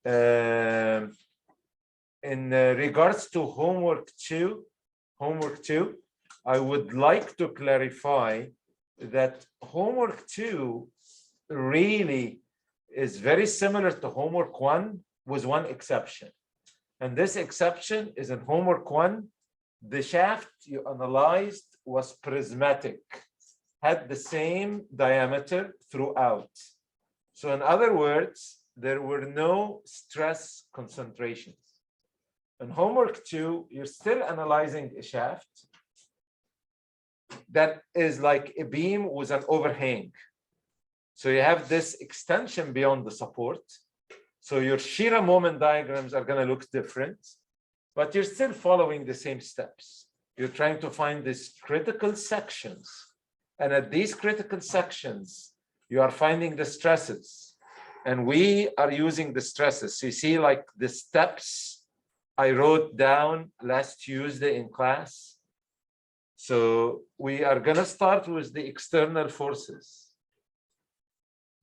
In regards to homework two, I would like to clarify that homework 2 really is very similar to homework 1 with one exception. And this exception is in homework 1, the shaft you analyzed was prismatic, had the same diameter throughout. So in other words, there were no stress concentrations. In homework 2, you're still analyzing a shaft that is like a beam with an overhang. So you have this extension beyond the support. So your shear moment diagrams are going to look different, but you're still following the same steps. You're trying to find these critical sections. And at these critical sections, you are finding the stresses. And we are using the stresses. So you see like the steps I wrote down last Tuesday in class. So we are going to start with the external forces.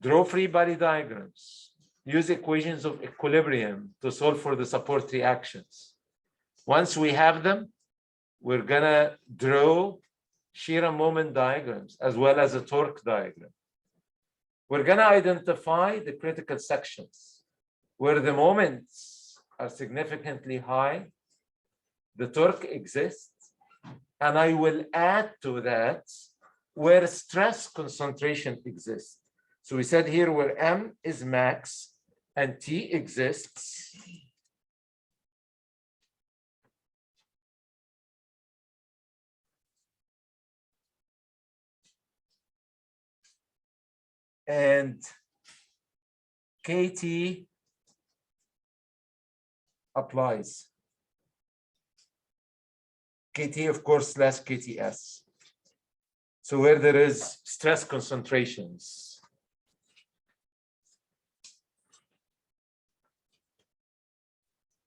Draw free body diagrams. Use equations of equilibrium to solve for the support reactions. Once we have them, we're going to draw shear and moment diagrams as well as a torque diagram. We're going to identify the critical sections where the moments are significantly high, the torque exists, and I will add to that where stress concentration exists. So we said here where M is max and T exists. And KT applies. KT, of course, less KTS. So where there is stress concentrations.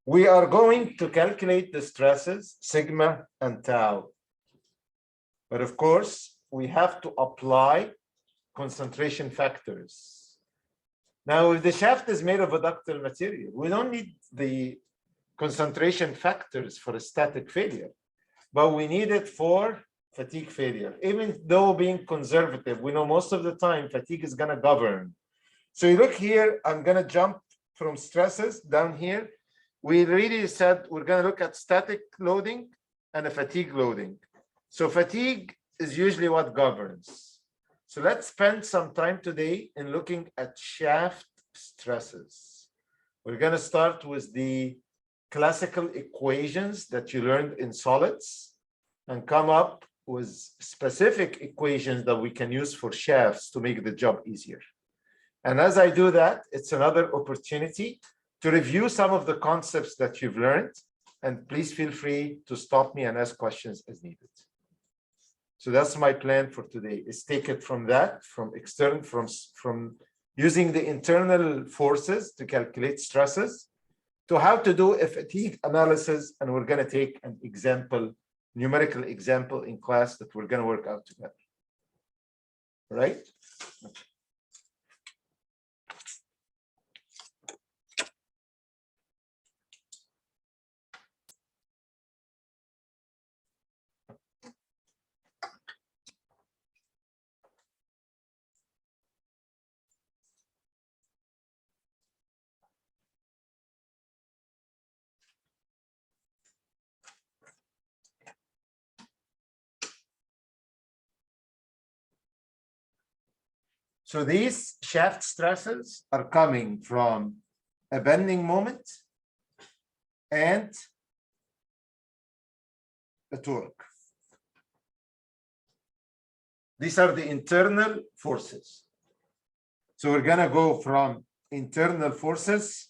We are going to calculate the stresses, sigma and tau. But of course, we have to apply concentration factors. Now, if the shaft is made of a ductile material, we don't need the concentration factors for a static failure, but we need it for fatigue failure. Even though being conservative, we know most of the time fatigue is going to govern. So you look here, I'm going to jump from stresses down here. We really said we're going to look at static loading and a fatigue loading. So fatigue is usually what governs. So let's spend some time today in looking at shaft stresses. We're going to start with the classical equations that you learned in solids and come up with specific equations that we can use for shafts to make the job easier. And as I do that, it's another opportunity to review some of the concepts that you've learned, and please feel free to stop me and ask questions as needed. So that's my plan for today, is take it from that, from external, from using the internal forces to calculate stresses, to how to do a fatigue analysis, and we're going to take an example, numerical example in class that we're going to work out together. All right? So these shaft stresses are coming from a bending moment and a torque. These are the internal forces. So we're going to go from internal forces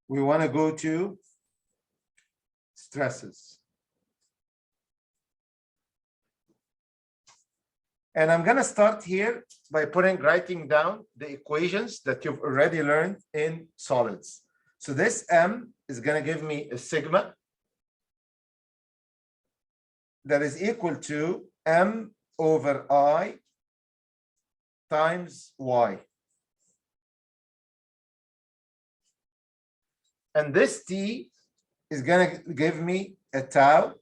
we want to go to stresses. And I'm going to start here by writing down the equations that you've already learned in solids. So this M is going to give me a sigma. that is equal to m over I times y. And this t is going to give me a tau.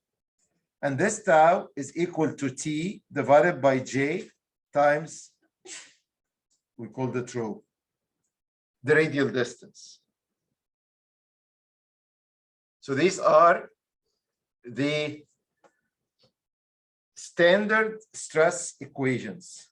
And this tau is equal to t divided by j times, we call it rho, the radial distance. So these are the standard stress equations.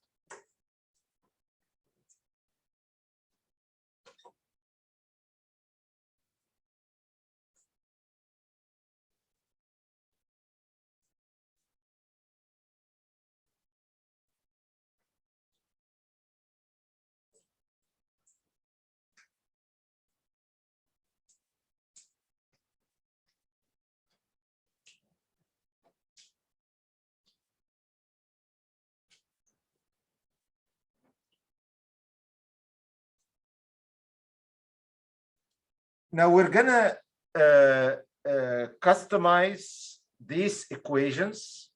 Now we're gonna customize these equations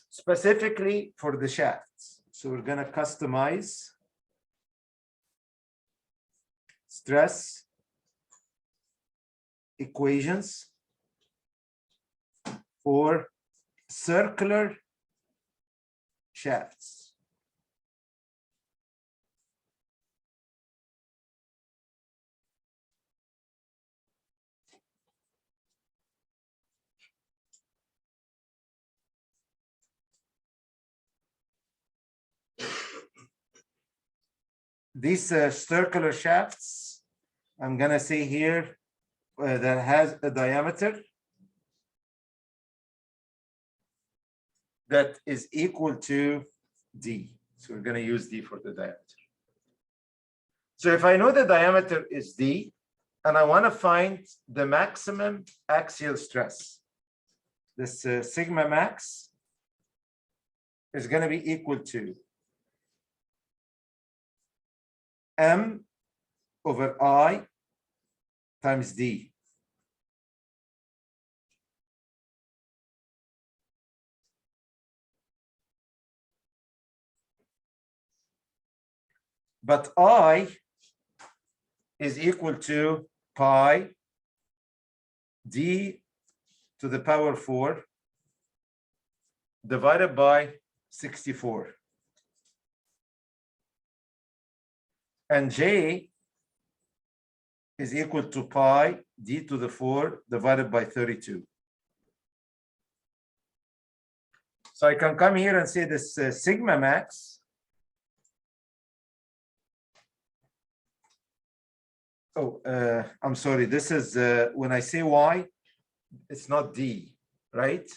specifically for the shafts. So we're gonna customize stress equations for circular shafts. These circular shafts, I'm gonna say here that has a diameter that is equal to d. So we're gonna use d for the diameter. So if I know the diameter is d, and I wanna find the maximum axial stress, this sigma max is gonna be equal to m over I times d. But I is equal to pi d to the power 4 divided by 64. And j is equal to pi d to the 4 divided by 32. So I can come here and say this sigma max I'm sorry, this is when I say y, it's not d, right?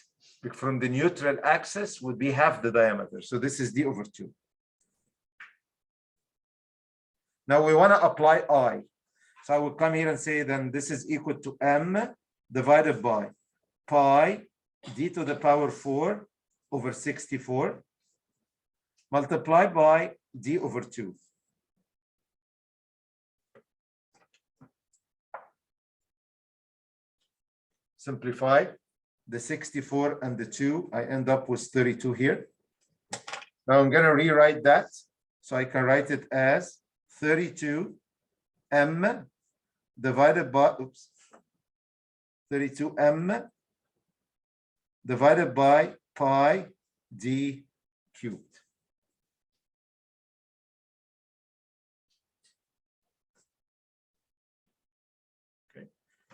From the neutral axis would be half the diameter. So this is d over 2. Now we want to apply I. So I will come here and say then this is equal to m divided by pi d to the power 4 over 64 multiplied by d over 2. Simplify the 64 and the 2, I end up with 32 here. Now I'm going to rewrite that. So I can write it as 32 m divided by, 32 m divided by pi d cubed. Okay.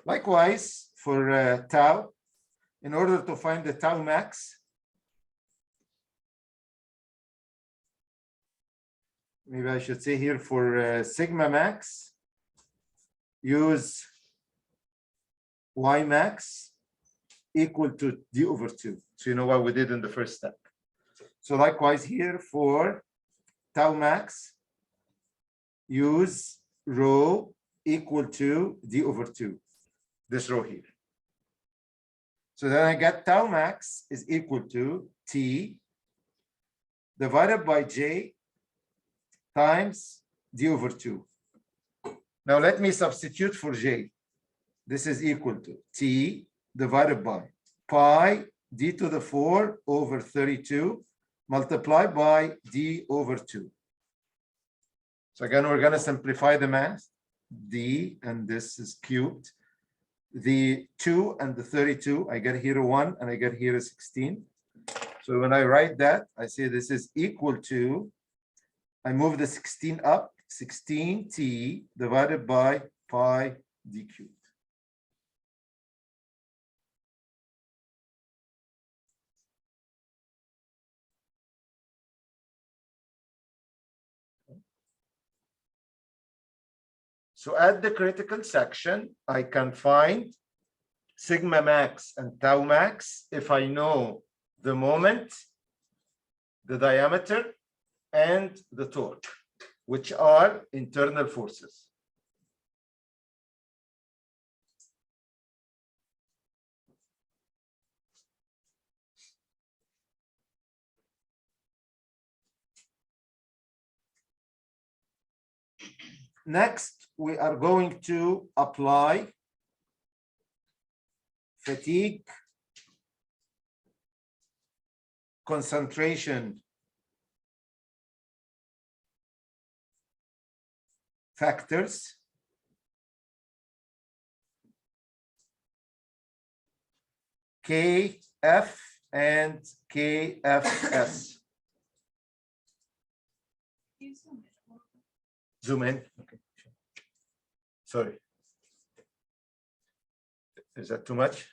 Likewise, for tau, in order to find the tau max, maybe I should say here for sigma max, use y max equal to d over 2. So you know what we did in the first step. So likewise here for tau max, use rho equal to d over 2, this row here. So then I get tau max is equal to t divided by j times d over 2. Now let me substitute for j. This is equal to t divided by pi d to the 4 over 32 multiplied by d over 2. So again, we're going to simplify the math. D, and this is cubed. The 2 and the 32, I get here a 1, and I get here a 16. So when I write that, I say this is equal to, I move the 16 up, 16t divided by pi d cubed. So at the critical section, I can find sigma max and tau max if I know the moment, the diameter, and the torque, which are internal forces. Next, we are going to apply fatigue concentration factors KF and KFS. Zoom in. Okay. Sorry. Is that too much?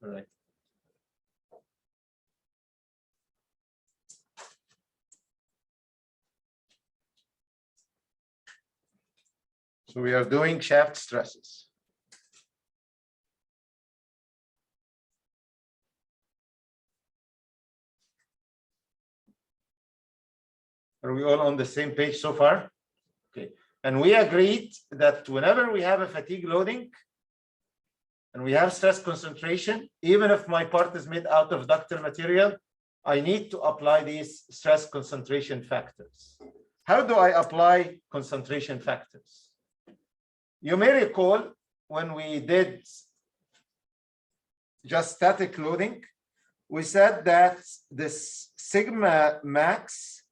All right. So we are doing shaft stresses. Are we all on the same page so far? Okay. And we agreed that whenever we have a fatigue loading and we have stress concentration, even if my part is made out of ductile material, I need to apply these stress concentration factors. How do I apply concentration factors? You may recall when we did just static loading, we said that this sigma max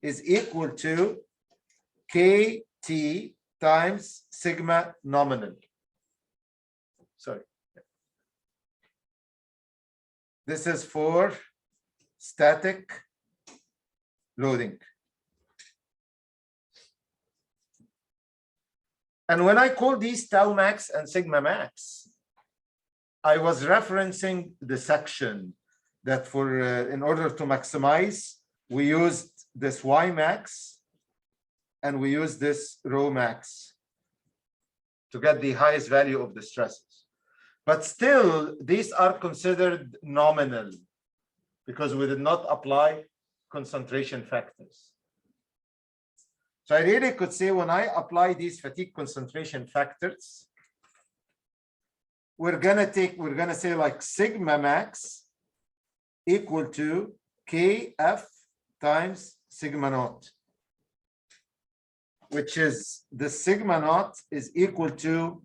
is equal to KT times sigma nominal. Sorry. This is for static loading. And when I call these tau max and sigma max, I was referencing the section that for in order to maximize, we used this Y max and we used this rho max to get the highest value of the stresses. But still, these are considered nominal because we did not apply concentration factors. So I really could say when I apply these fatigue concentration factors, we're gonna say like sigma max equal to KF times sigma naught, which is the sigma naught is equal to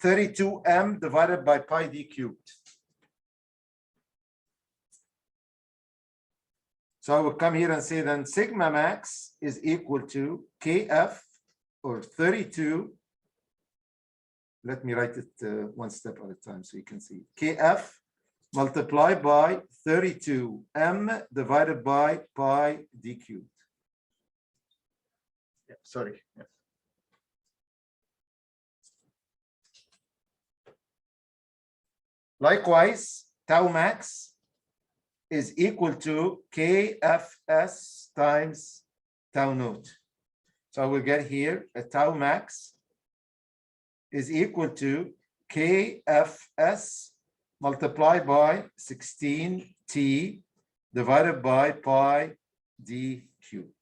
32m divided by pi d cubed. So I will come here and say then sigma max is equal to KF or 32. Let me write it one step at a time so you can see. KF multiplied by 32m divided by pi d cubed. Yeah, sorry. Yeah. Likewise, tau max is equal to KFS times tau naught. So I will get here a tau max is equal to KFS multiplied by 16t divided by pi d cubed.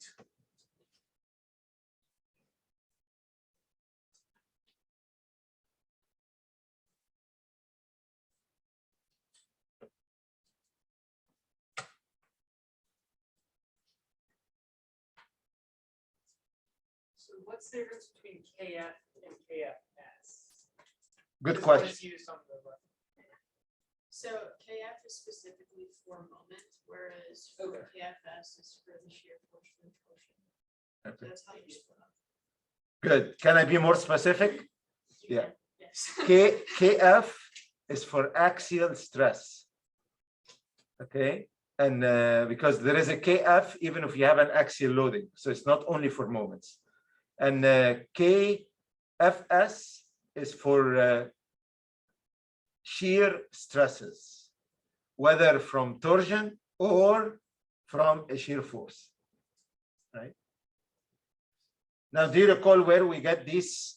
So what's the difference between KF and KFS? Good question. So KF is specifically for moment, whereas KFS is for the shear force and torsion. Okay. That's how you split up. Good. Can I be more specific? Yeah. Yes. KF is for axial stress. Okay. And because there is a KF even if you have an axial loading. So it's not only for moments. And KFS is for shear stresses, whether from torsion or from a shear force. Right? Now, do you recall where we get these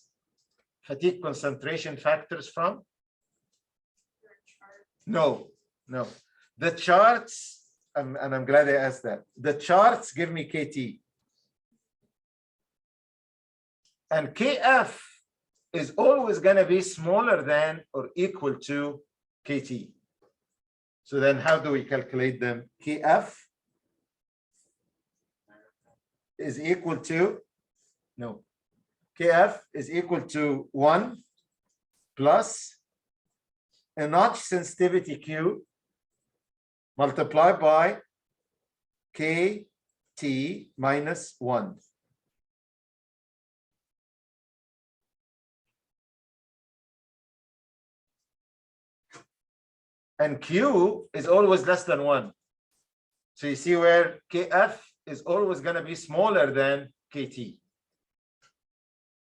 fatigue concentration factors from? No. The charts, and I'm glad I asked that. The charts give me KT. And KF is always going to be smaller than or equal to KT. So then how do we calculate them? KF is equal to, no, KF is equal to 1 plus a notch sensitivity Q multiplied by KT minus 1. And Q is always less than 1. So you see where KF is always going to be smaller than KT.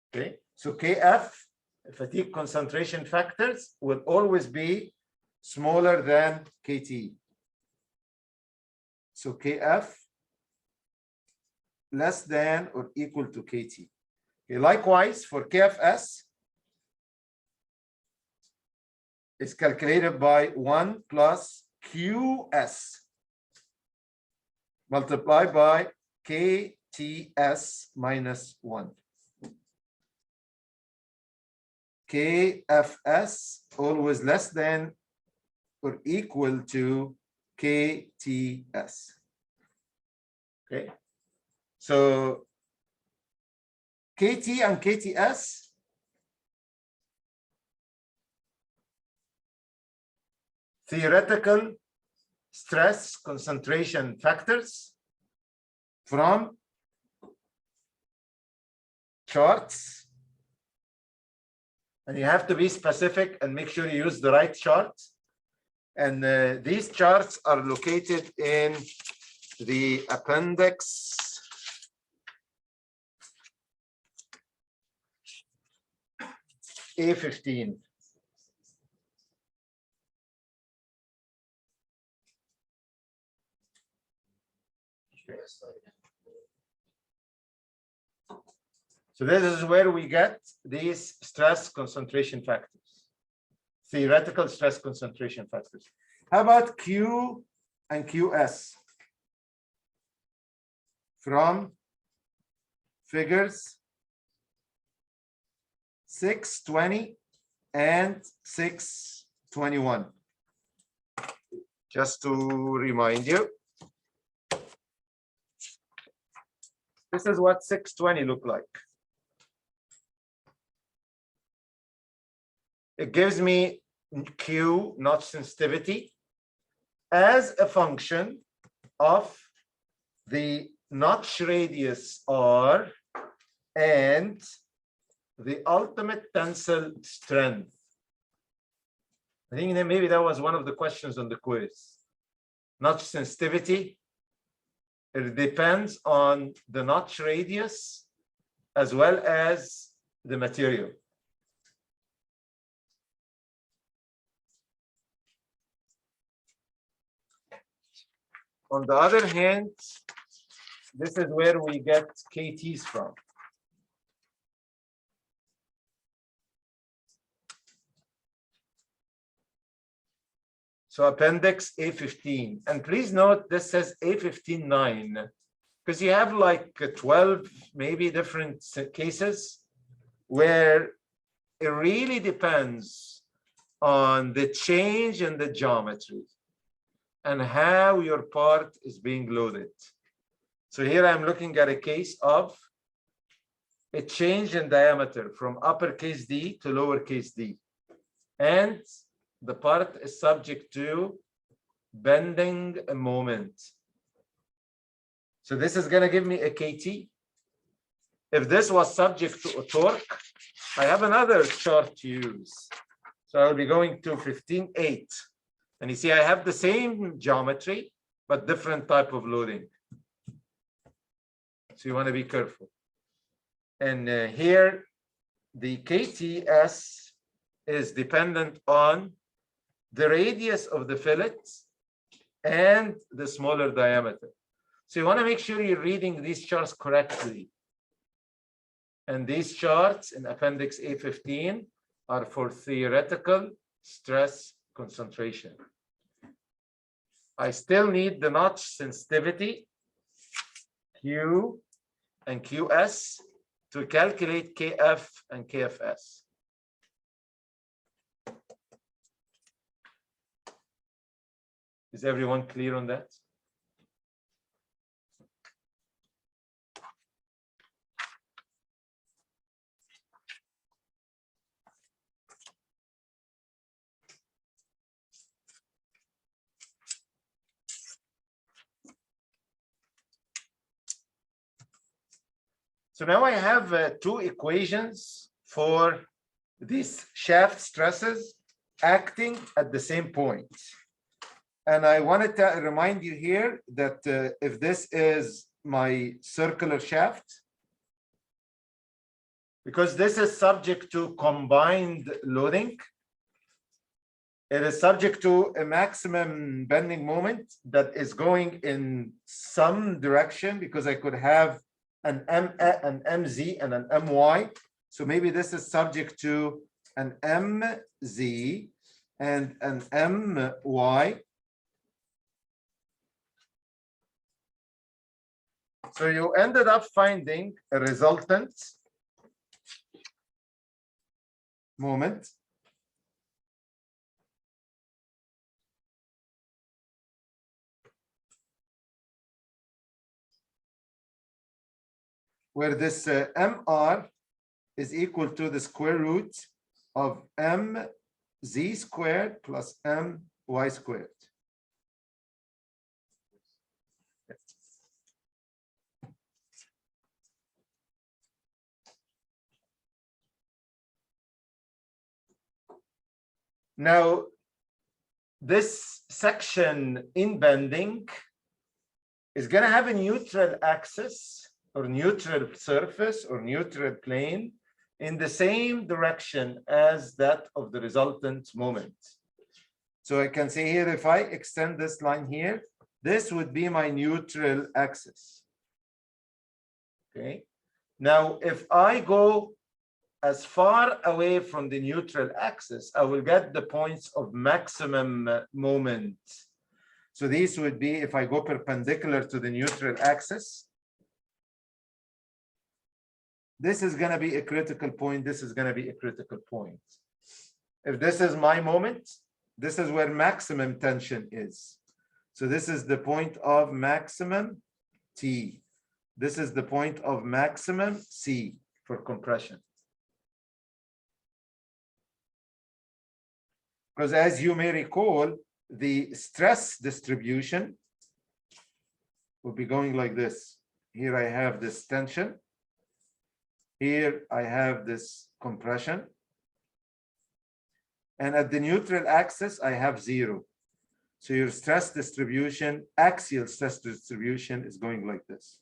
Okay, so KF, fatigue concentration factors, will always be smaller than KT. So KF less than or equal to KT. Okay, likewise, for KFS, is calculated by 1 plus QS multiplied by KTS minus 1. KFS always less than or equal to KTS. Okay, so KT and KTS theoretical stress concentration factors from charts, and you have to be specific and make sure you use the right chart. And these charts are located in the appendix A15. So this is where we get these stress concentration factors, theoretical stress concentration factors. How about Q and QS? From figures 620 and 621. Just to remind you, this is what 620 look like. It gives me Q, notch sensitivity, as a function of the notch radius R and the ultimate tensile strength. I think that maybe that was one of the questions on the quiz. Notch sensitivity, it depends on the notch radius as well as the material. On the other hand, this is where we get KTs from. So appendix A15, and please note this says A15-9 because you have like 12 maybe different cases where it really depends on the change in the geometry and how your part is being loaded. So here I'm looking at a case of a change in diameter from uppercase D to lowercase d. and the part is subject to bending moment. So this is going to give me a KT. If this was subject to a torque, I have another chart to use. So I'll be going to 15.8. And you see, I have the same geometry, but different type of loading. So you want to be careful. And here, the KTS is dependent on the radius of the fillet and the smaller diameter. So you want to make sure you're reading these charts correctly. And these charts in Appendix A15 are for theoretical stress concentration. I still need the notch sensitivity, Q and QS, to calculate KF and KFS. Is everyone clear on that? So now I have two equations for these shaft stresses acting at the same point. And I wanted to remind you here that if this is my circular shaft, because this is subject to combined loading, it is subject to a maximum bending moment that is going in some direction, because I could have an MZ and an MY. So maybe this is subject to an MZ and an MY. So you ended up finding a resultant moment where this MR is equal to the square root of MZ squared plus MY squared. Now, this section in bending is going to have a neutral axis or neutral surface or neutral plane in the same direction as that of the resultant moment. So I can say here, if I extend this line here, this would be my neutral axis. Okay. Now, if I go as far away from the neutral axis, I will get the points of maximum moment. So these would be, if I go perpendicular to the neutral axis, this is going to be a critical point. This is going to be a critical point. If this is my moment, this is where maximum tension is. So this is the point of maximum T. This is the point of maximum C for compression. Because as you may recall, the stress distribution will be going like this. Here I have this tension. Here I have this compression. And at the neutral axis, I have 0. So your stress distribution, axial stress distribution, is going like this.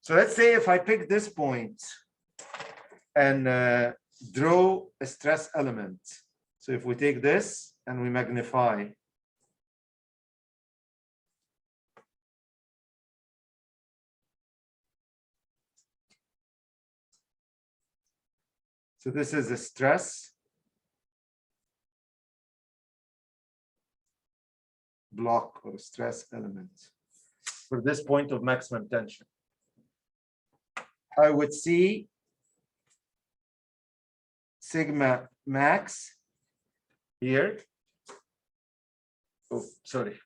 So let's say if I pick this point and draw a stress element. So if we take this and we magnify, so this is a stress block or stress element for this point of maximum tension. I would see sigma max here. Oh, sorry.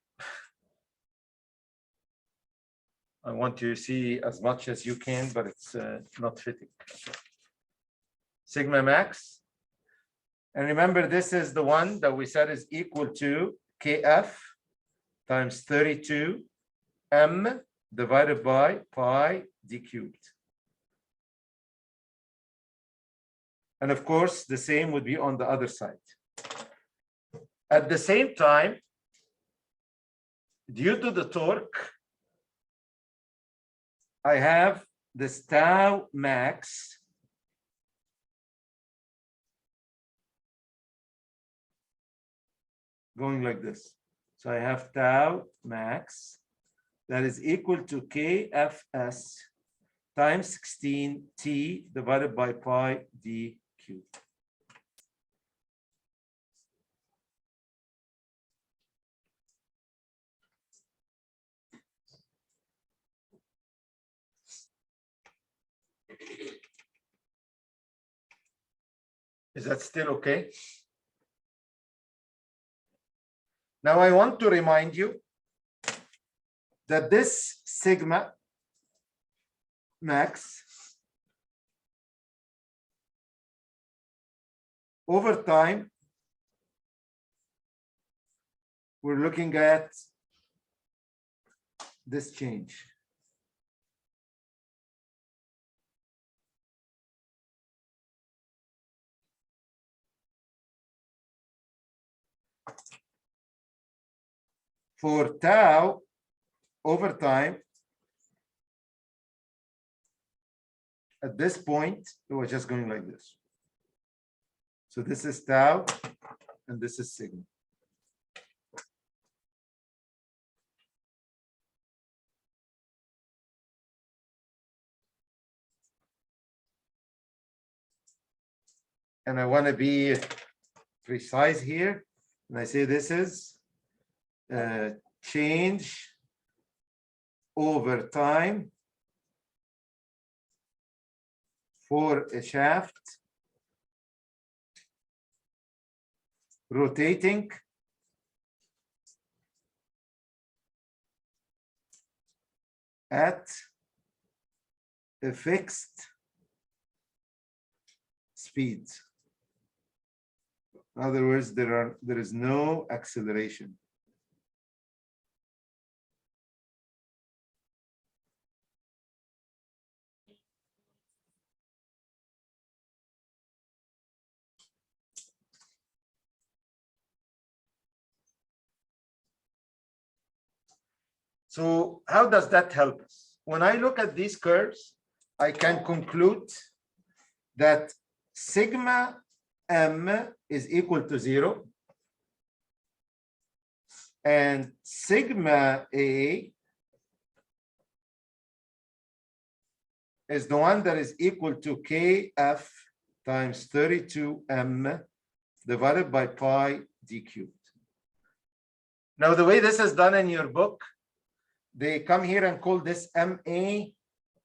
I want to see as much as you can, but it's not fitting. Sigma max. And remember, this is the one that we said is equal to Kf times 32 m divided by pi d cubed. And of course, the same would be on the other side. At the same time, due to the torque, I have this tau max going like this. So I have tau max that is equal to Kfs times 16 t divided by pi d cubed. Is that still okay? Now I want to remind you that this sigma max over time, we're looking at this change. For tau over time, at this point, it was just going like this. So this is tau, and this is sigma. And I want to be precise here, and I say this is change over time for a shaft rotating at a fixed speed. In other words, there is no acceleration. So how does that help us? When I look at these curves, I can conclude that sigma m is equal to 0, and sigma a is the one that is equal to kf times 32m divided by pi d cubed. Now, the way this is done in your book, they come here and call this MA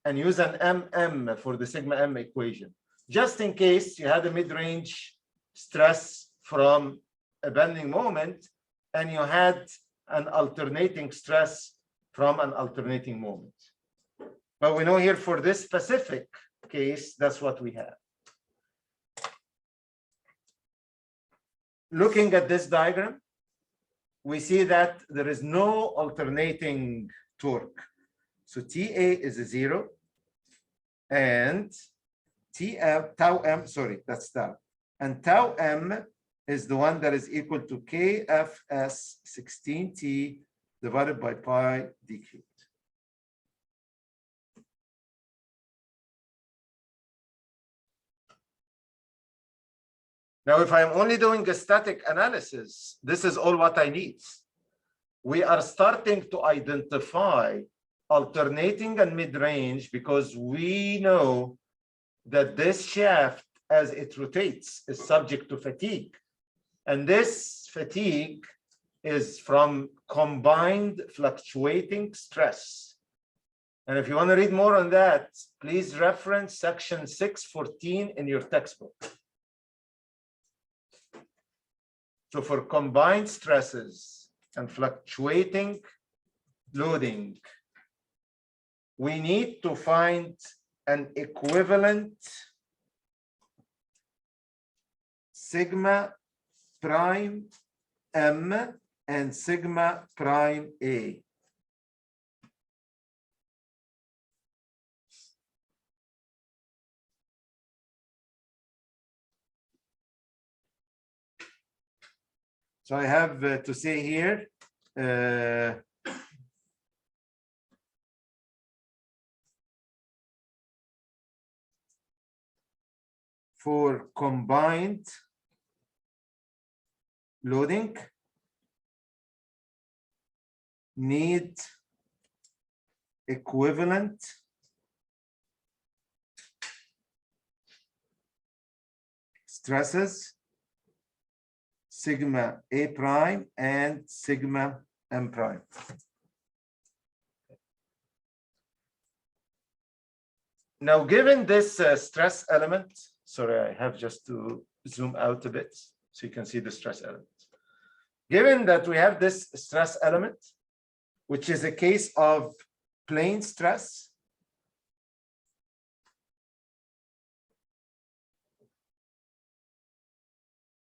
and use an MM for the sigma M equation, just in case you had a mid-range stress from a bending moment and you had an alternating stress from an alternating moment. But we know here for this specific case, that's what we have. Looking at this diagram, we see that there is no alternating torque. So TA is a 0, and tau m, sorry, that's tau. And tau m is the one that is equal to KFS 16T divided by pi d cubed. Now, if I'm only doing a static analysis, this is all what I need. We are starting to identify alternating and mid-range because we know that this shaft, as it rotates, is subject to fatigue. And this fatigue is from combined fluctuating stress. And if you want to read more on that, please reference section 614 in your textbook. So for combined stresses and fluctuating loading, we need to find an equivalent sigma prime M and sigma prime A. So I have to say here, for combined loading, need equivalent stresses, sigma A prime and sigma M prime. Now, given this stress element, sorry, I have just to zoom out a bit so you can see the stress element. Given that we have this stress element, which is a case of plane stress,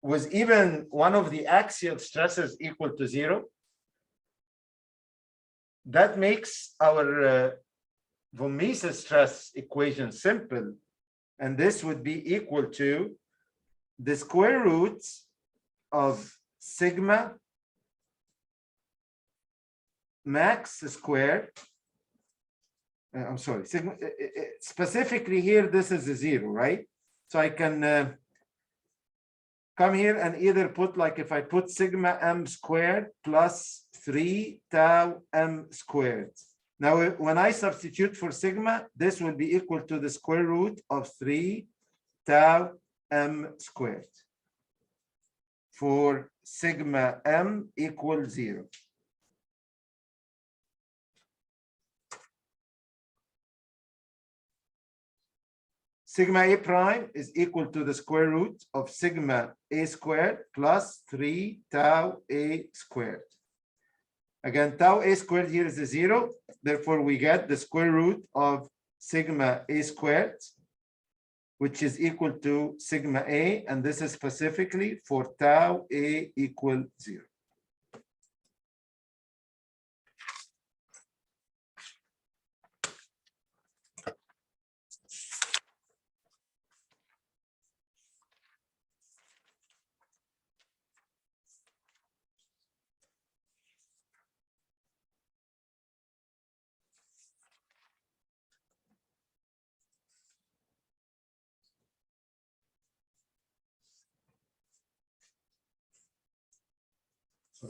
with even one of the axial stresses equal to 0, that makes our von Mises stress equation simple, and this would be equal to the square root of sigma max squared. I'm sorry, sigma, specifically here, this is a 0, right? So I can come here and either put, like if I put sigma m squared plus 3 tau m squared. Now, when I substitute for sigma, this will be equal to the square root of 3 tau m squared for sigma m equals 0. Sigma A prime is equal to the square root of sigma A squared plus 3 tau A squared. Again, tau A squared here is a 0. Therefore, we get the square root of sigma A squared, which is equal to sigma A, and this is specifically for tau A equal 0.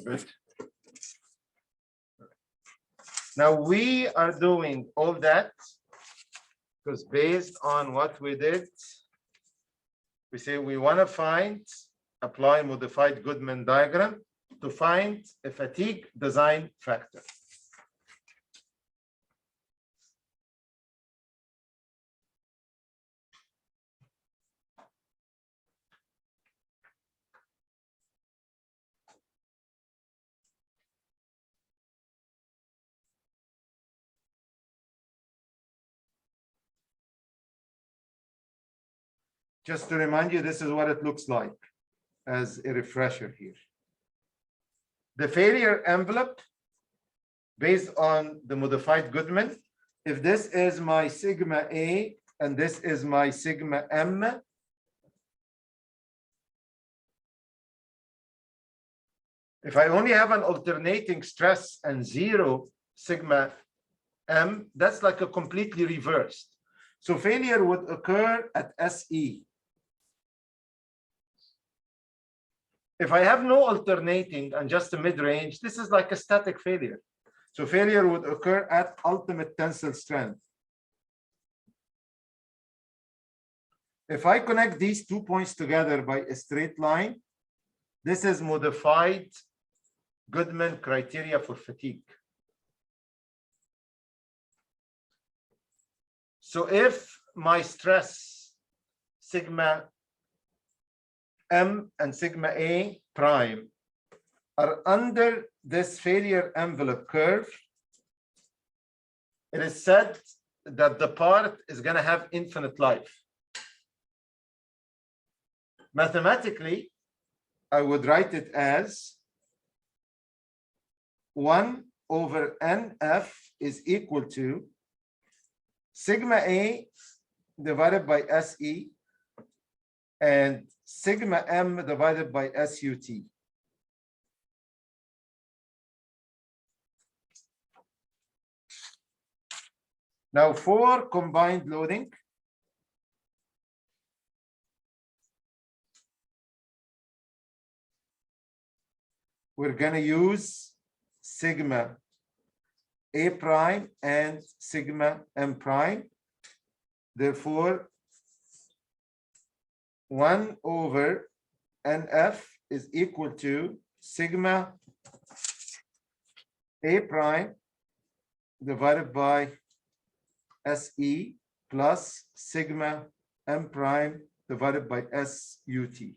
Good. Now we are doing all that because based on what we did, we say we want to apply modified Goodman diagram to find a fatigue design factor. Just to remind you, this is what it looks like as a refresher here. The failure envelope based on the modified Goodman, if this is my sigma A and this is my sigma M, if I only have an alternating stress and 0 sigma M, that's like a completely reversed. So failure would occur at SE. If I have no alternating and just a mid-range, this is like a static failure. So failure would occur at ultimate tensile strength. If I connect these 2 points together by a straight line, this is modified Goodman criteria for fatigue. So if my stress sigma M and sigma A prime are under this failure envelope curve, it is said that the part is going to have infinite life. Mathematically, I would write it as 1 over NF is equal to sigma A divided by SE and sigma M divided by SUT. Now for combined loading, we're going to use sigma A prime and sigma M prime. Therefore, 1 over NF is equal to sigma A prime divided by SE plus sigma M prime divided by SUT.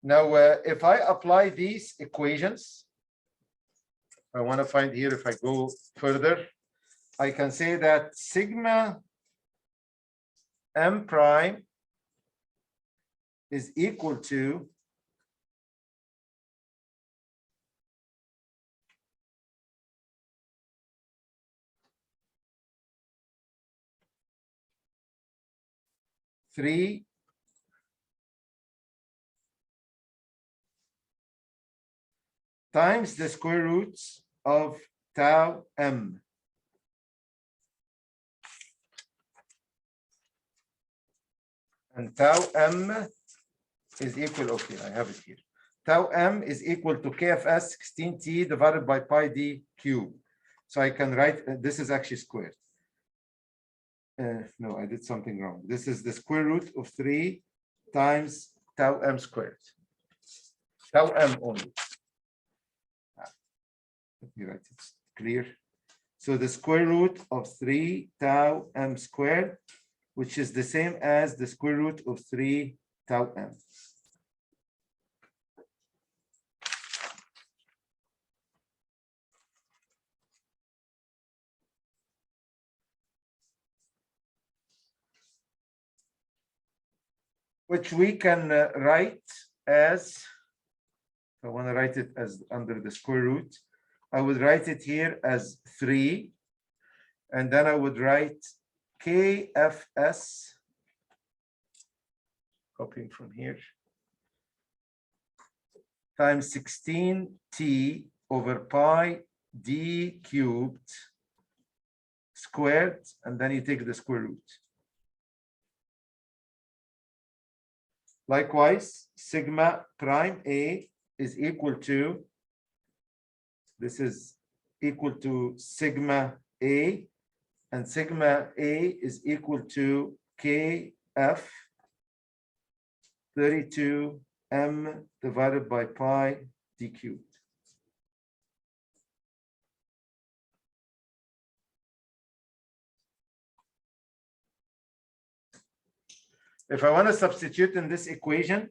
Now, if I apply these equations, I want to find here, if I go further, I can say that sigma M prime is equal to three times the square roots of tau M. And tau M is equal, okay, I have it here. Tau M is equal to KFS 16T divided by pi D cubed. So I can write, this is actually squared. No, I did something wrong. This is the square root of 3 times tau M squared. Tau M only. Let me write it clear. So the square root of 3 tau M squared, which is the same as the square root of 3 tau M. Which we can write as, I want to write it as under the square root, I would write it here as 3, and then I would write KFS, copying from here, times 16T over pi D cubed squared, and then you take the square root. Likewise, sigma prime A is equal to, this is equal to sigma A, and sigma A is equal to KF 32M divided by pi D cubed. If I want to substitute in this equation,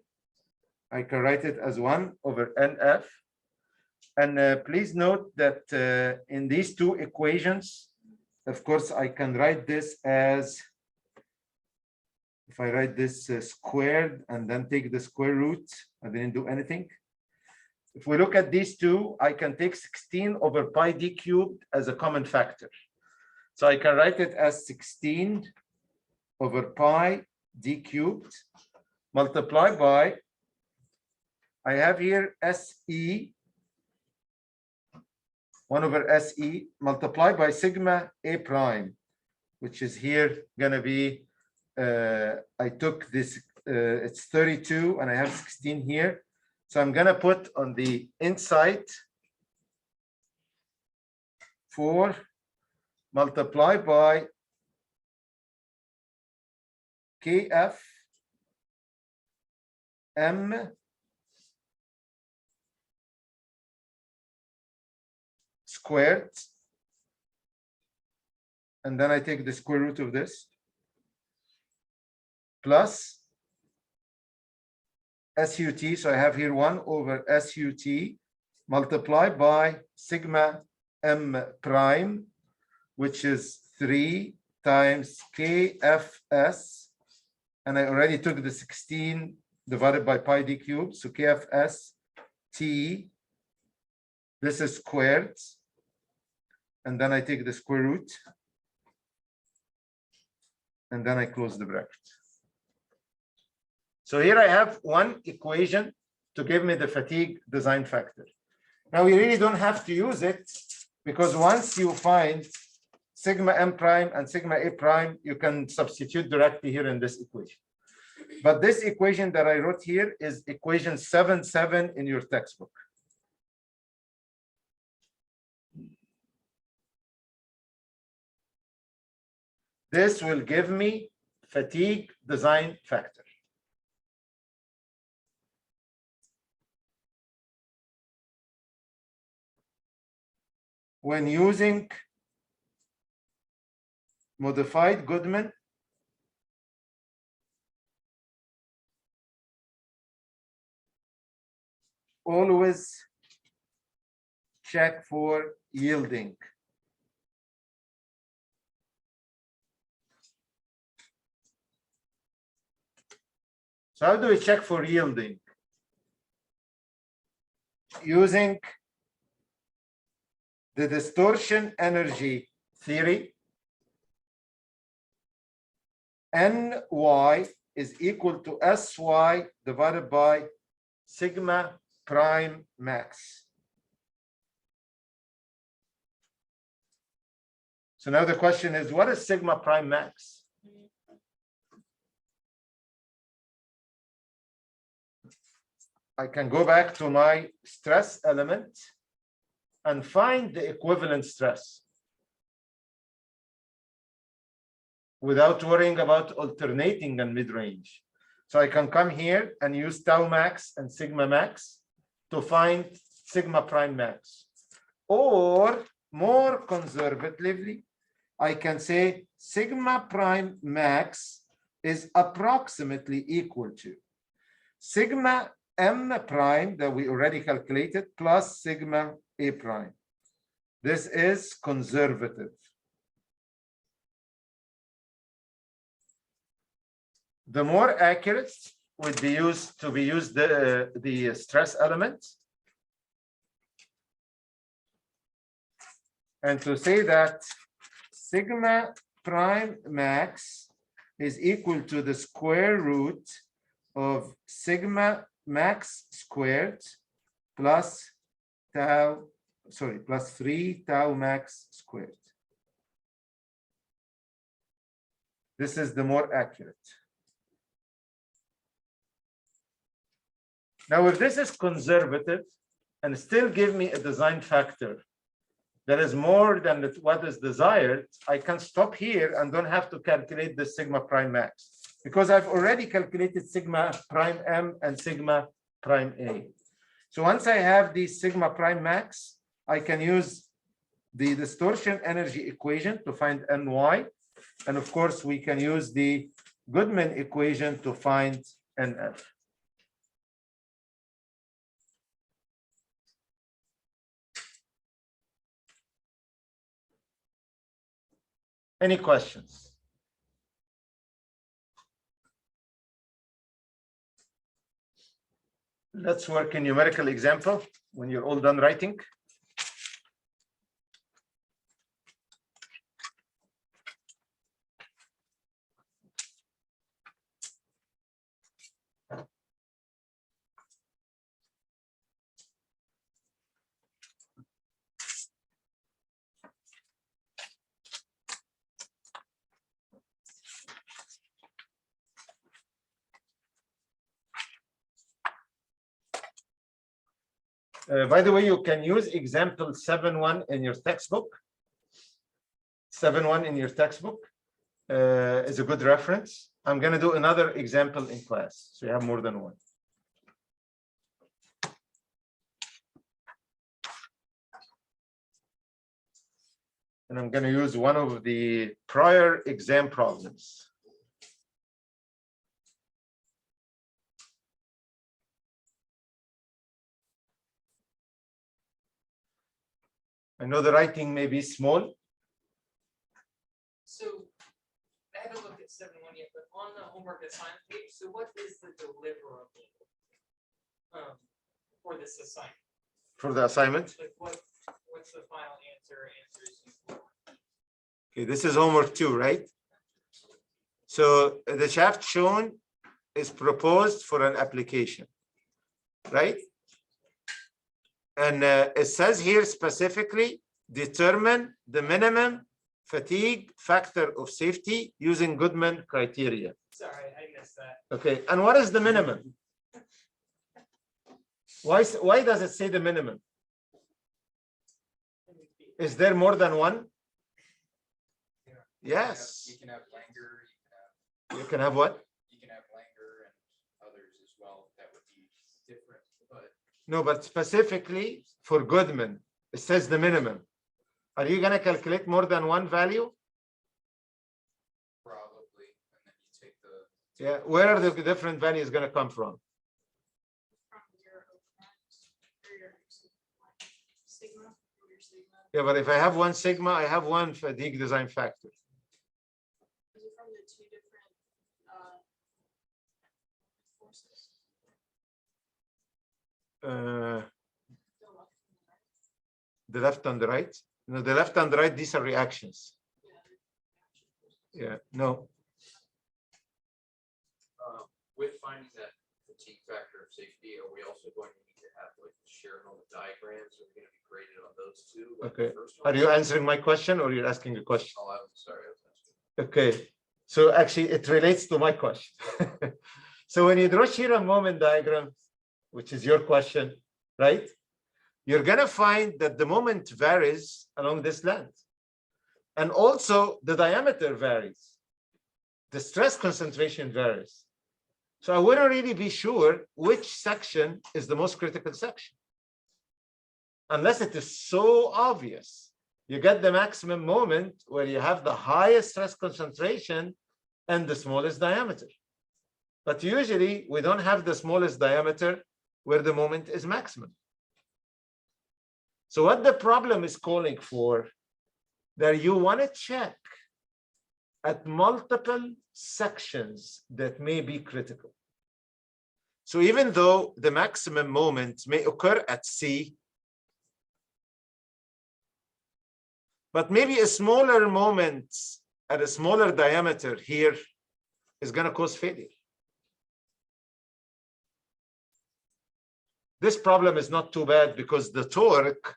I can write it as 1 over NF. And please note that in these two equations, of course, I can write this as, if I write this squared and then take the square root, I didn't do anything. If we look at these two, I can take 16 over pi D cubed as a common factor. So I can write it as 16 over pi D cubed multiplied by, I have here SE, 1 over SE multiplied by sigma A prime, which is here gonna be, I took this, it's 32 and I have 16 here. So I'm gonna put on the inside 4 multiplied by KF M squared and then I take the square root of this, plus SUT, so I have here 1 over SUT multiplied by sigma M prime, which is 3 times KFS, and I already took the 16 divided by pi d cubed, so KFS T, this is squared, and then I take the square root, and then I close the bracket. So here I have one equation to give me the fatigue design factor. Now we really don't have to use it, because once you find sigma M prime and sigma A prime, you can substitute directly here in this equation. But this equation that I wrote here is equation 7.7 in your textbook. This will give me fatigue design factor. When using modified Goodman, always check for yielding. So how do we check for yielding? Using the distortion energy theory, Ny is equal to Sy divided by sigma prime max. So now the question is, what is sigma prime max? I can go back to my stress element and find the equivalent stress without worrying about alternating and mid-range. So I can come here and use tau max and sigma max to find sigma prime max. Or more conservatively, I can say sigma prime max is approximately equal to sigma M prime that we already calculated plus sigma A prime. This is conservative. The more accurate would be used the stress element, and to say that sigma prime max is equal to the square root of sigma max squared plus tau, plus 3 tau max squared. This is the more accurate. Now, if this is conservative and still give me a design factor that is more than what is desired, I can stop here and don't have to calculate the sigma prime max, because I've already calculated sigma prime M and sigma prime A. So once I have the sigma prime max, I can use the distortion energy equation to find Ny. And of course, we can use the Goodman equation to find Nf. Any questions? Let's work a numerical example when you're all done writing. By the way, you can use example 7.1 in your textbook. 7.1 in your textbook is a good reference. I'm going to do another example in class, so you have more than one. And I'm going to use one of the prior exam problems. I know the writing may be small. So I haven't looked at 7.1 yet, but on the homework assignment page, so what is the deliverable for this assignment? For the assignment? Like what's the final answers? Okay, this is homework 2, right? So the shaft shown is proposed for an application, right? And it says here specifically, determine the minimum fatigue factor of safety using Goodman criteria. Sorry, I missed that. Okay, and what is the minimum? Why does it say the minimum? Is there more than one? Yeah. Yes. You can have Langer, You can have what? you can have Langer and others as well. That would be different, but No, but specifically for Goodman, it says the minimum. Are you going to calculate more than one value? probably, and then you take the Yeah. Where are the different values going to come from? From your or your sigma, or your sigma. Yeah, but if I have one sigma, I have one fatigue design factor. Is it from the two different forces? The left and the right. No, the left and the right, these are reactions. Yeah, no. With finding that fatigue factor of safety, are we also going to need to have like sharing all the diagrams? Are we going to be graded on those two? Like Okay. the first Are one? you answering my question or you're asking a question? Oh, I'm sorry. I was asking. Okay. So actually it relates to my question. So when you draw shear and moment diagram, which is your question, right? You're going to find that the moment varies along this length. And also the diameter varies. The stress concentration varies. So I wouldn't really be sure which section is the most critical section. Unless it is so obvious. You get the maximum moment where you have the highest stress concentration and the smallest diameter. But usually we don't have the smallest diameter where the moment is maximum. So what the problem is calling for, that you want to check at multiple sections that may be critical. So even though the maximum moment may occur at C, but maybe a smaller moment at a smaller diameter here is going to cause failure. This problem is not too bad because the torque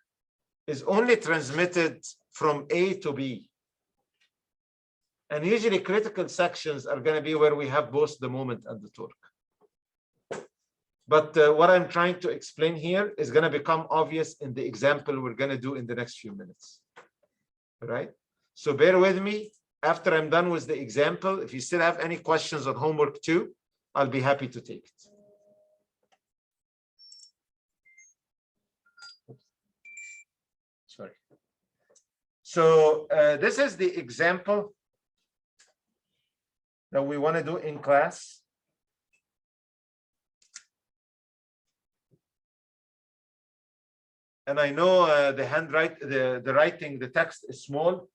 is only transmitted from A to B. And usually critical sections are going to be where we have both the moment and the torque. But what I'm trying to explain here is going to become obvious in the example we're going to do in the next few minutes. All right? So bear with me. After I'm done with the example, if you still have any questions on homework 2, I'll be happy to take it. Sorry. So this is the example that we want to do in class. And I know the writing, the text is small,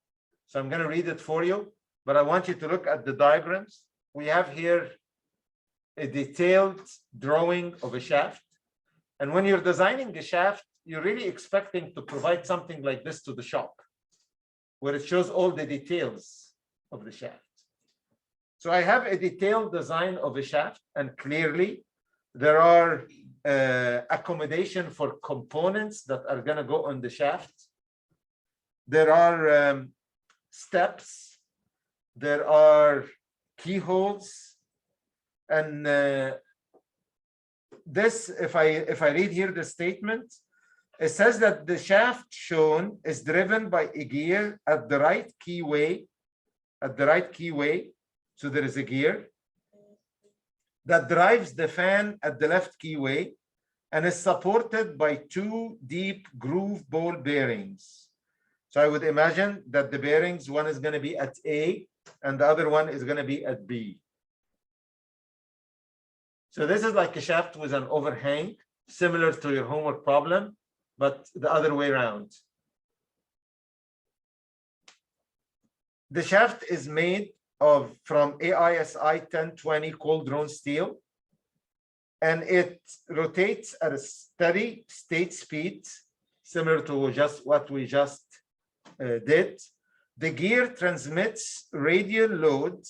so I'm going to read it for you, but I want you to look at the diagrams. We have here a detailed drawing of a shaft. And when you're designing a shaft, you're really expecting to provide something like this to the shop, where it shows all the details of the shaft. So I have a detailed design of a shaft, and clearly there are accommodation for components that are going to go on the shaft. There are steps, there are keyholes, and this, if I read here the statement, it says that the shaft shown is driven by a gear at the right keyway, so there is a gear that drives the fan at the left keyway and is supported by 2 deep groove ball bearings. So I would imagine that the bearings, one is going to be at A and the other one is going to be at B. So this is like a shaft with an overhang, similar to your homework problem, but the other way around. The shaft is made from AISI 1020 cold drawn steel, and it rotates at a steady state speed, similar to just what we just did. The gear transmits radial load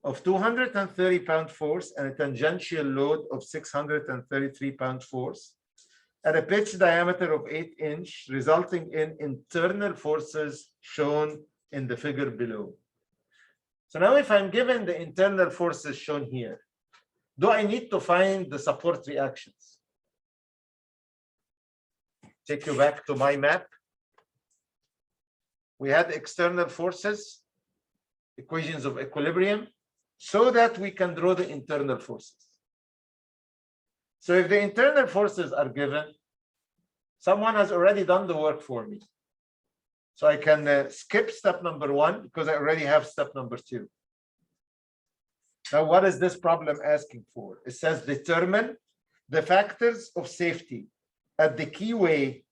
of 230 pound force and a tangential load of 633 pound force at a pitch diameter of 8 inches, resulting in internal forces shown in the figure below. So now if I'm given the internal forces shown here, do I need to find the support reactions? Take you back to my map. We had external forces, equations of equilibrium, so that we can draw the internal forces. So if the internal forces are given, someone has already done the work for me. So I can skip step number 1 because I already have step number 2. Now, what is this problem asking for? It says determine the factors of safety at the keyway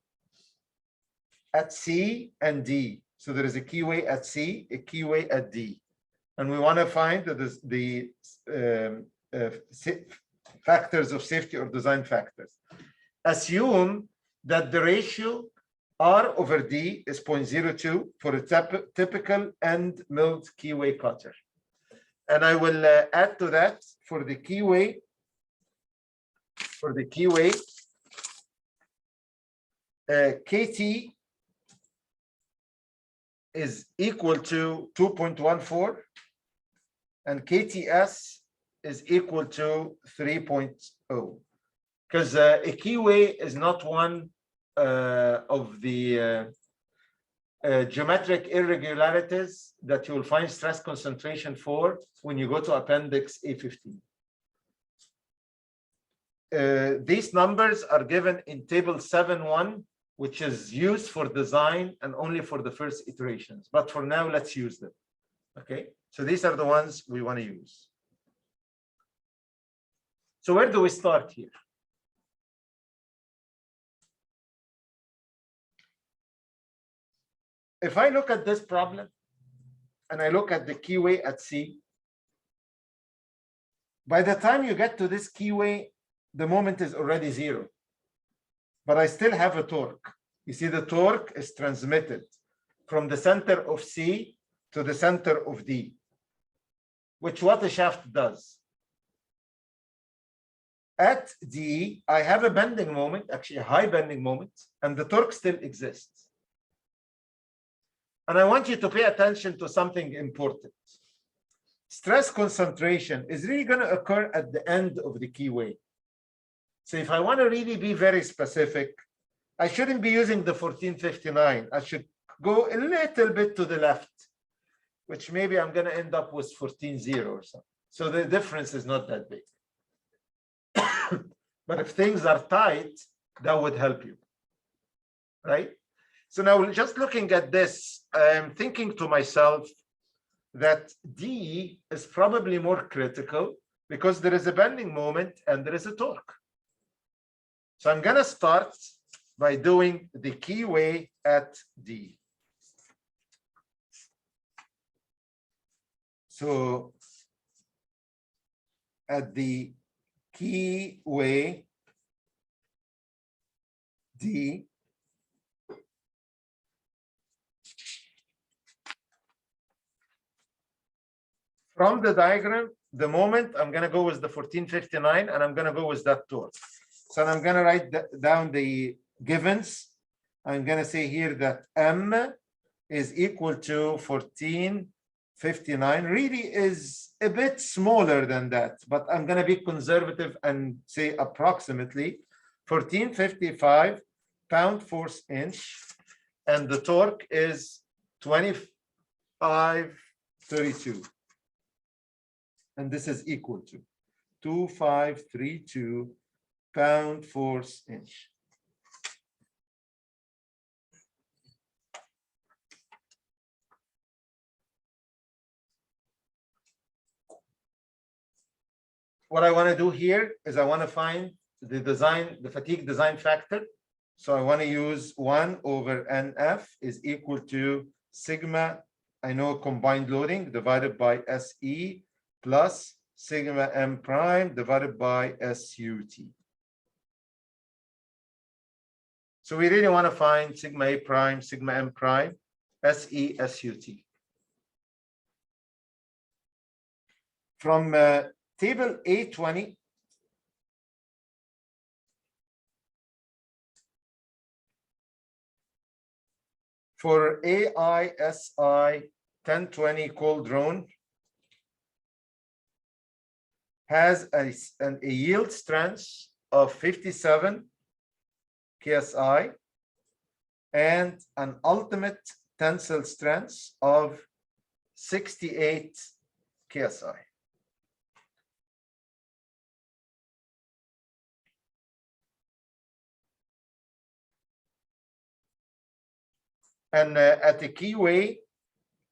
at C and D. So there is a keyway at C, a keyway at D. And we want to find the factors of safety or design factors. Assume that the ratio R over D is 0.02 for a typical end milled keyway cutter. And I will add to that for the keyway, KT is equal to 2.14 and KTS is equal to 3.0, because a keyway is not one of the geometric irregularities that you will find stress concentration for when you go to Appendix A15. These numbers are given in Table 7.1, which is used for design and only for the first iterations. But for now, let's use them. Okay, so these are the ones we want to use. So where do we start here? If I look at this problem and I look at the keyway at C, by the time you get to this keyway, the moment is already 0. But I still have a torque. You see, the torque is transmitted from the center of C to the center of D, which what a shaft does. At D, I have a bending moment, actually a high bending moment, and the torque still exists. And I want you to pay attention to something important. Stress concentration is really going to occur at the end of the keyway. So if I want to really be very specific, I shouldn't be using the 1459. I should go a little bit to the left, which maybe I'm going to end up with 14.0 or something. So the difference is not that big. But if things are tight, that would help you, right? So now just looking at this, I'm thinking to myself that D is probably more critical because there is a bending moment and there is a torque. So I'm going to start by doing the keyway at D. So at the keyway D, from the diagram, the moment I'm going to go with the 1459 and I'm going to go with that torque. So I'm going to write down the givens. I'm going to say here that M is equal to 1459. Really is a bit smaller than that, but I'm going to be conservative and say approximately 1455 pound force inch. And the torque is 2532. And this is equal to 2532 pound force inch. what I want to do here is I want to find the fatigue design factor. So I want to use 1 over NF is equal to sigma, I know combined loading divided by SE plus sigma M prime divided by SUT. So we really want to find sigma A prime, sigma M prime, SE, SUT. From table A20, for AISI 1020 cold drone has a yield strength of 57 KSI and an ultimate tensile strength of 68 KSI. And at the keyway,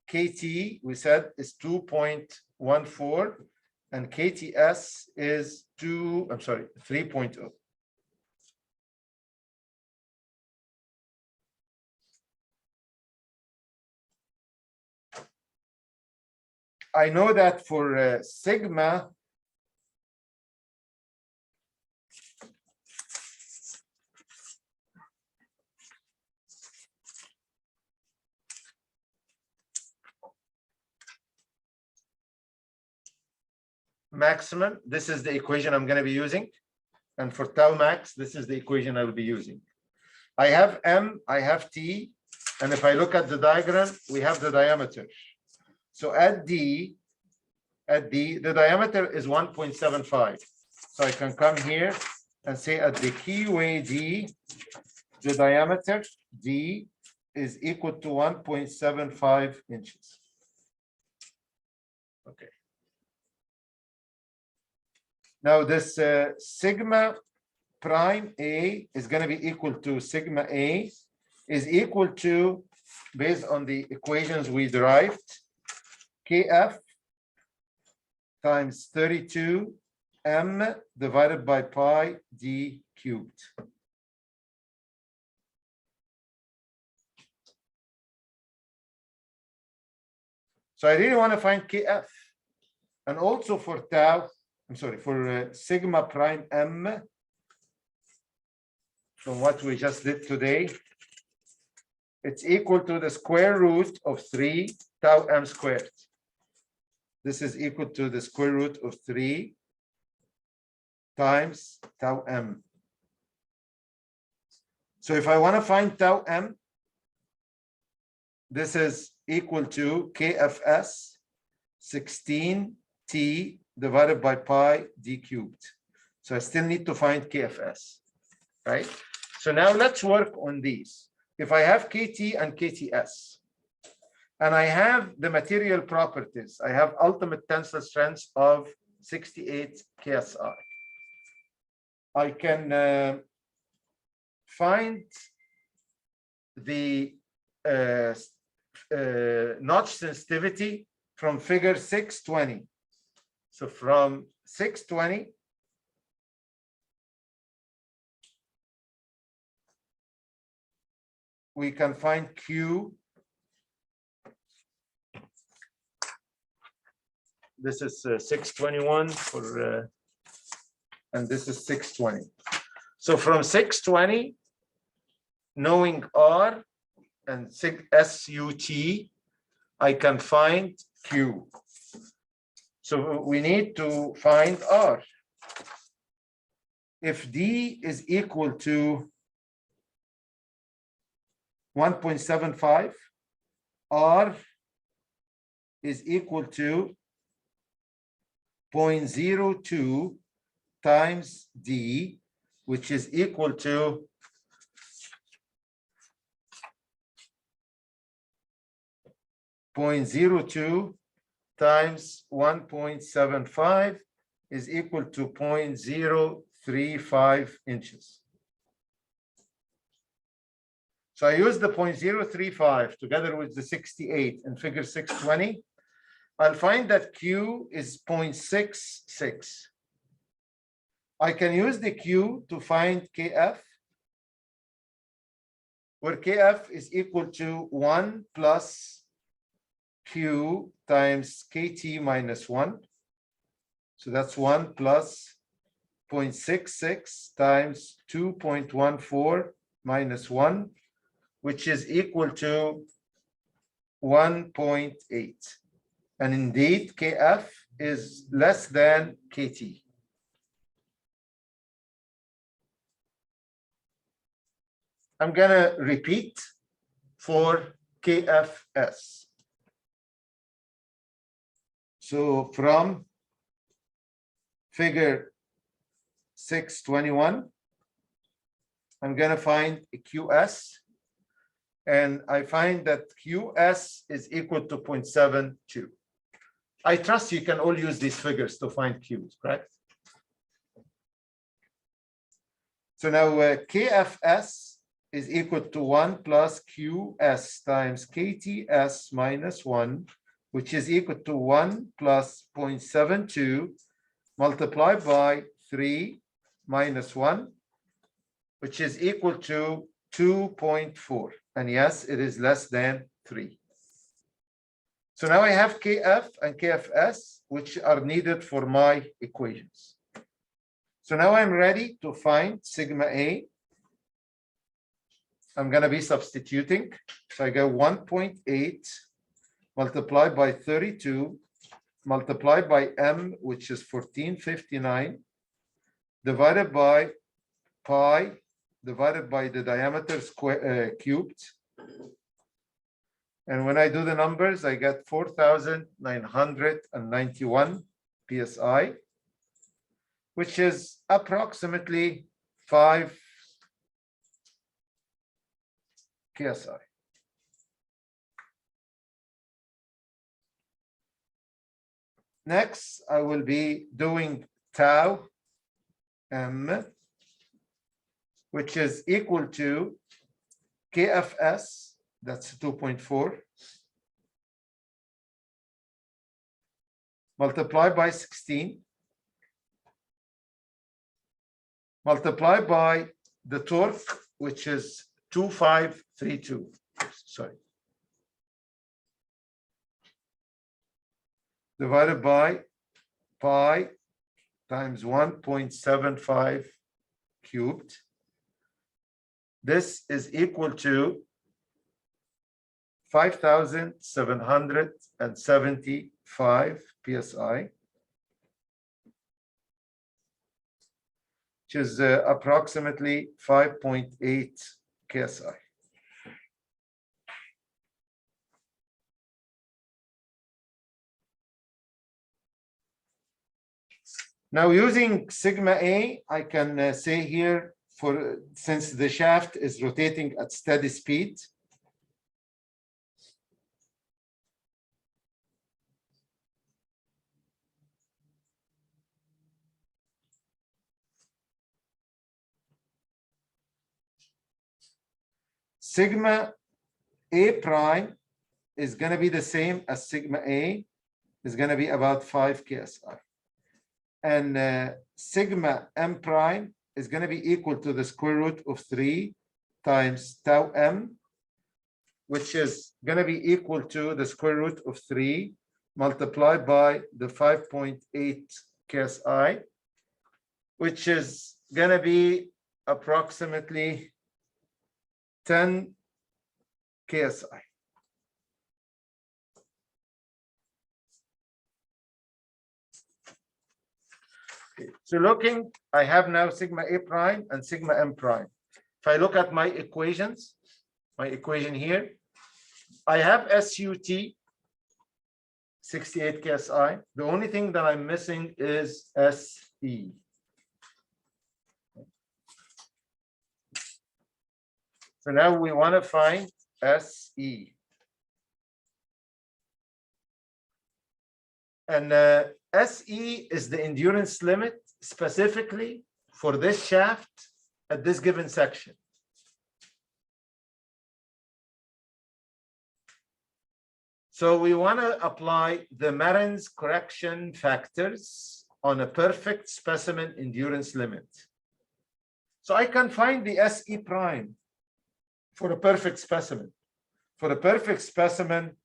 KT, we said, is 2.14, and KTS is 3.0. I know that for sigma, maximum, this is the equation I'm going to be using. And for tau max, this is the equation I will be using. I have M, I have T, and if I look at the diagram, we have the diameter. So at D, the diameter is 1.75. So I can come here and say at the keyway D, the diameter D is equal to 1.75 inches. Okay. Now this sigma prime A is going to be equal to sigma A is equal to, based on the equations we derived, KF times 32 M divided by pi D cubed. So I really want to find KF. And also for tau, I'm sorry, for sigma prime M, from what we just did today, it's equal to the square root of 3 tau M squared. This is equal to the square root of 3 times tau M. So if I want to find tau M, this is equal to KFS 16T divided by pi D cubed. So I still need to find KFS, right? So now let's work on these. If I have KT and KTS, and I have the material properties, I have ultimate tensile strength of 68 KSI. I can find the notch sensitivity from figure 620. So from 620, we can find Q. This is 621 for, and this is 620. So from 620, knowing R and SUT, I can find Q. So we need to find R. If D is equal to 1.75, R is equal to 0.02 times D, which is equal to 0.02 times 1.75 is equal to 0.035 inches. So I use the 0.035 together with the 68 in figure 620. I'll find that Q is 0.66. I can use the Q to find KF, where KF is equal to 1 plus Q times KT minus 1. So that's 1 plus 0.66 times 2.14 minus 1, which is equal to 1.8. And indeed, KF is less than KT. I'm gonna repeat for KFS. So from figure 621, I'm gonna find a QS, and I find that QS is equal to 0.72. I trust you can all use these figures to find Qs, correct? So now KFS is equal to 1 plus QS times KTS minus 1, which is equal to 1 plus 0.72 multiplied by 3 minus 1, which is equal to 2.4. And yes, it is less than 3. So now I have KF and KFS, which are needed for my equations. So now I'm ready to find sigma A. I'm going to be substituting. So I go 1.8 multiplied by 32 multiplied by M, which is 1459, divided by pi, divided by the diameter square cubed. And when I do the numbers, I get 4,991 psi, which is approximately 5 psi. Next, I will be doing tau M, which is equal to KFS, that's 2.4, multiplied by 16, multiplied by the torque, which is 2532. Sorry. Divided by pi times 1.75 cubed. This is equal to 5,775 psi, which is approximately 5.8 psi. Now, using sigma A, I can say here, since the shaft is rotating at steady speed, sigma A prime is going to be the same as sigma A, is going to be about 5 psi. And sigma M prime is going to be equal to the square root of 3 times tau M, which is going to be equal to the square root of 3 multiplied by the 5.8 psi, which is going to be approximately 10 psi. Okay. So looking, I have now sigma A prime and sigma M prime. If I look at my equations, my equation here, I have SUT 68 psi. The only thing that I'm missing is SE. So now we want to find SE. And SE is the endurance limit specifically for this shaft at this given section. So we want to apply the Marin's correction factors on a perfect specimen endurance limit. So I can find the SE prime for a perfect specimen. For a perfect specimen,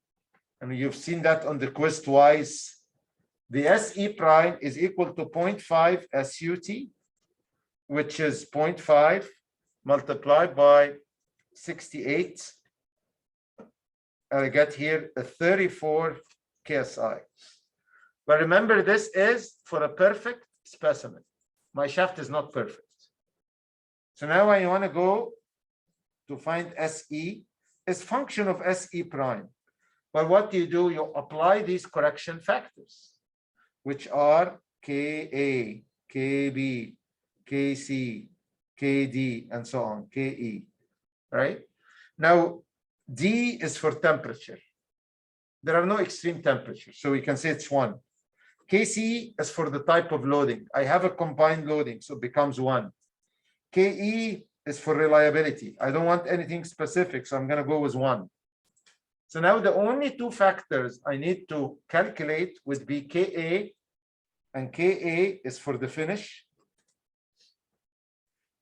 and you've seen that on the quiz twice, the SE prime is equal to 0.5 SUT, which is 0.5 multiplied by 68. And I get here a 34 KSI. But remember, this is for a perfect specimen. My shaft is not perfect. So now I want to go to find SE. It's function of SE prime. But what do? You apply these correction factors, which are KA, KB, KC, KD, and so on, KE, right? Now, D is for temperature. There are no extreme temperatures, so we can say it's 1. KC is for the type of loading. I have a combined loading, so it becomes 1. KE is for reliability. I don't want anything specific, so I'm going to go with 1. So now the only 2 factors I need to calculate would be KA, and KA is for the finish,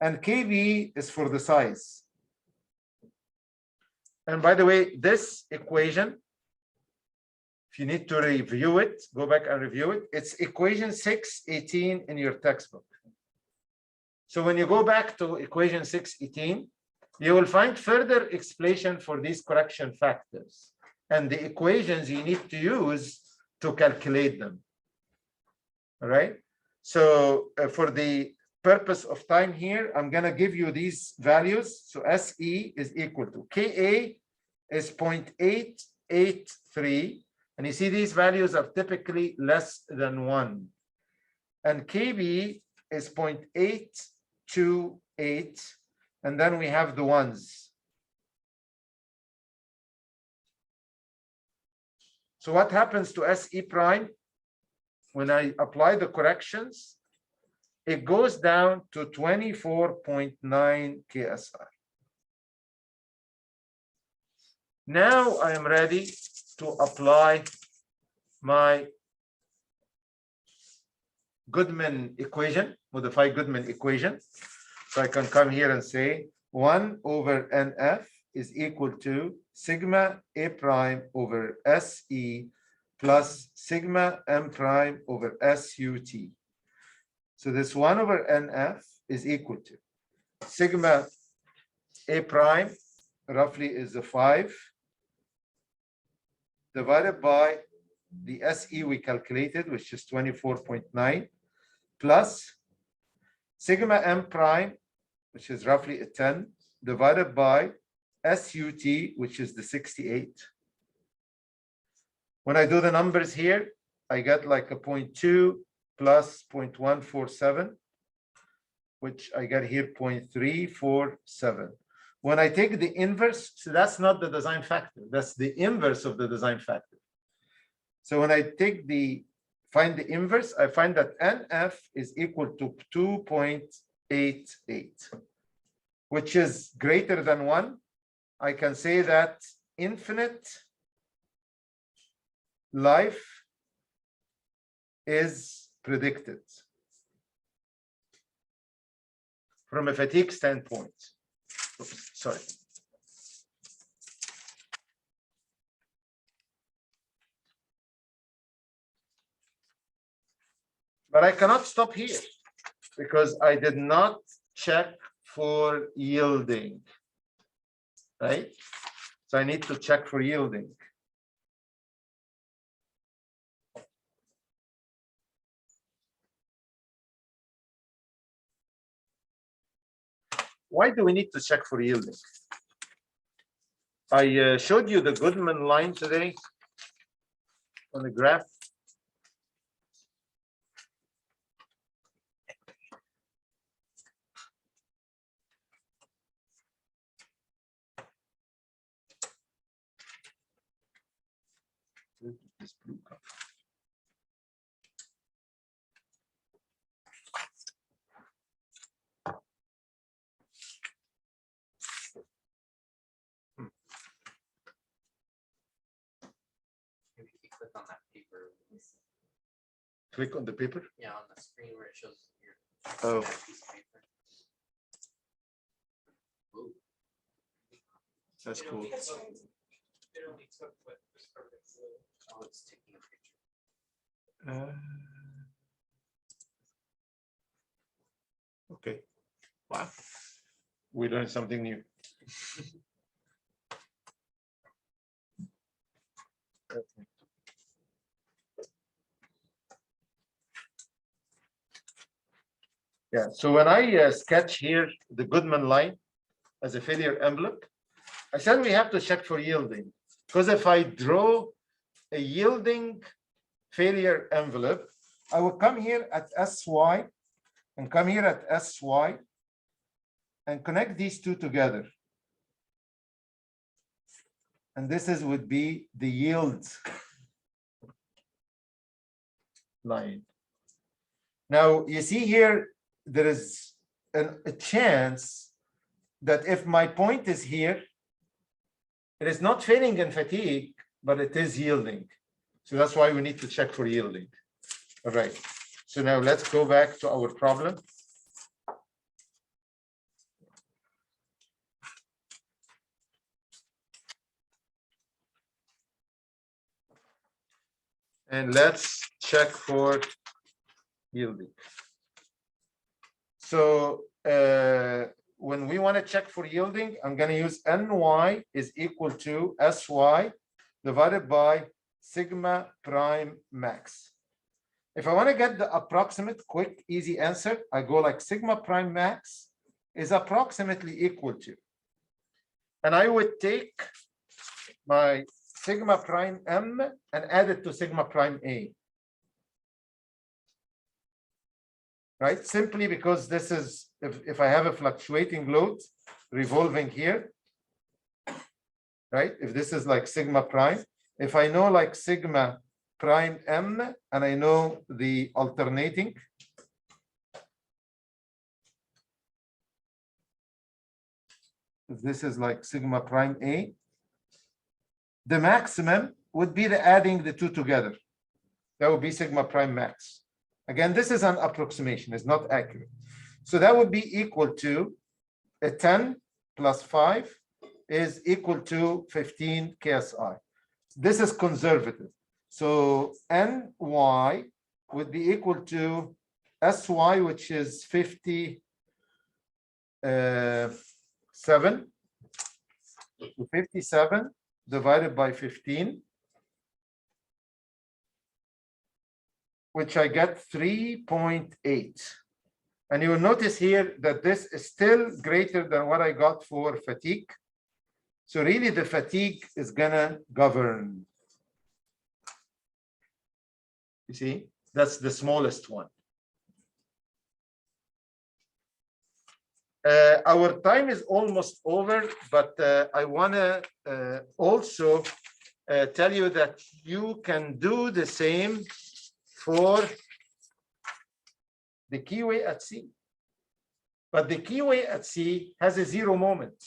and KB is for the size. And by the way, this equation, if you need to review it, go back and review it. It's equation 618 in your textbook. So when you go back to equation 618, you will find further explanation for these correction factors and the equations you need to use to calculate them. All right. So for the purpose of time here, I'm going to give you these values. So SE is equal to KA is 0.883. And you see these values are typically less than 1. And KB is 0.828. And then we have the ones. So what happens to SE prime? When I apply the corrections, it goes down to 24.9 KSI. Now I am ready to apply my Goodman equation, modified Goodman equation. So I can come here and say 1 over NF is equal to sigma A prime over SE plus sigma M prime over SUT. So this 1 over NF is equal to sigma A prime, roughly is a 5, divided by the SE we calculated, which is 24.9, plus sigma M prime, which is roughly a 10, divided by SUT, which is the 68. When I do the numbers here, I get like a 0.2 plus 0.147, which I get here 0.347. When I take the inverse, so that's not the design factor, that's the inverse of the design factor. So when I take find the inverse, I find that NF is equal to 2.88, which is greater than 1. I can say that infinite life is predicted from a fatigue standpoint. Oops, sorry. But I cannot stop here because I did not check for yielding, right? So I need to check for yielding. Why do we need to check for yielding? I showed you the Goodman line today on the graph. This blue color. Maybe if you click on that paper. click on the paper. Yeah, on the screen where it shows your. Oh. that piece of paper. Ooh. That's cool. It only took what was perfect. Oh, it's taking a picture. Okay. Wow. We learned something new. Yeah, so when I sketch here the Goodman line as a failure envelope, I said we have to check for yielding, because if I draw a yielding failure envelope, I will come here at SY and come here at SY and connect these two together. And this is would be the yield line. Now you see here, there is a chance that if my point is here, it is not failing in fatigue, but it is yielding. So that's why we need to check for yielding. All right. So now let's go back to our problem. And let's check for yielding. So when we want to check for yielding, I'm going to use NY is equal to SY divided by sigma prime max. If I want to get the approximate quick, easy answer, I go like sigma prime max is approximately equal to. And I would take my sigma prime M and add it to sigma prime A. Right? Simply because this is, if I have a fluctuating load revolving here, right? If this is like sigma prime, if I know like sigma prime M and I know the alternating, if this is like sigma prime A, the maximum would be the adding the two together. That would be sigma prime max. Again, this is an approximation, it's not accurate. So that would be equal to a 10 plus 5 is equal to 15 KSI. This is conservative. So NY would be equal to SY, which is 57. 57 divided by 15, which I get 3.8. And you will notice here that this is still greater than what I got for fatigue. So really the fatigue is gonna govern. You see, that's the smallest one. Our time is almost over, but I wanna also tell you that you can do the same for the keyway at C. But the keyway at C has a zero moment.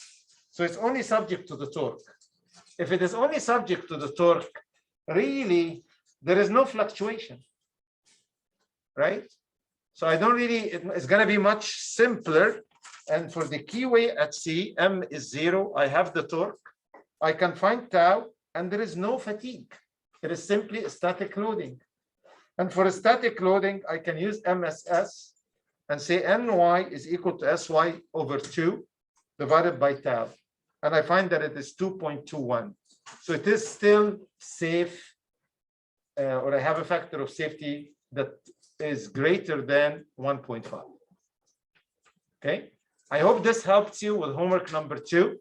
So it's only subject to the torque. If it is only subject to the torque, really, there is no fluctuation, right? So I don't really, it's gonna be much simpler. And for the keyway at C, M is 0, I have the torque. I can find tau, and there is no fatigue. It is simply a static loading. And for a static loading, I can use MSS and say NY is equal to SY over 2 divided by tau. And I find that it is 2.21. So it is still safe, or I have a factor of safety that is greater than 1.5. Okay. I hope this helps you with homework number 2.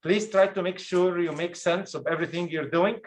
Please try to make sure you make sense of everything you're doing.